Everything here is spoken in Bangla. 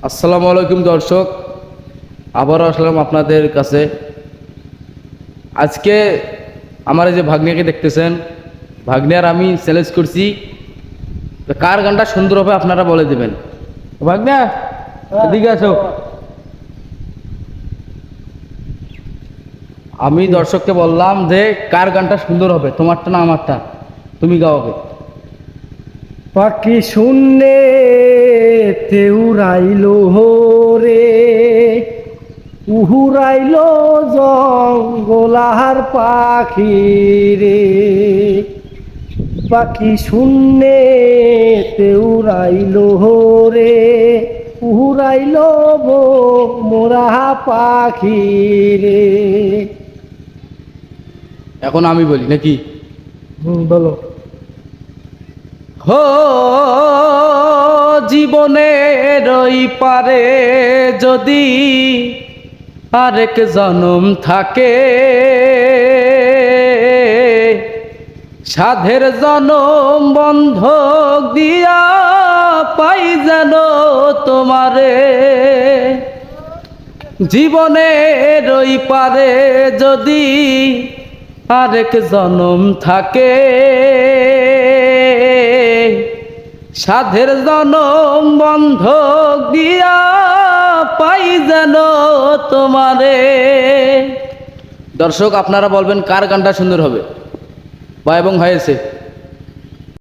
আসসালামু আলাইকুম দর্শক, আবারও আসলাম আপনাদের কাছে। আজকে আমার এই যে ভাগ্নিকে দেখতেছেন, ভাগ্নিয়ার আমি চ্যালেঞ্জ করছি, তো কার গানটা সুন্দর হবে আপনারা বলে দেবেন। ভাগ্না এদিকে আসো। আমি দর্শককে বললাম যে কার গানটা সুন্দর হবে, তোমারটা না আমারটা, তুমি গাওয়াবে। পাখি শূন্যে তেউরাইল রে, উহুরাইল জঙ্গলার পাখি রে। পাখি শূন্যে তেউরাইল রে, উহুরাইল মোরা পাখি রে। এখন আমি বলি নাকি? বলো। হো জীবনের ওই পারে যদি আরেক জনম থাকে, সাধের জনম বন্ধক দিয়া পাই যেন তোমারে। জীবনের ওই পারে যদি আরেক জনম থাকে, সাধের জনম বন্ধক দিয়া পাই যেন তোমারে। দর্শক আপনারা বলবেন কার গানটা সুন্দর হবে, ভাই এবং হয়েছে।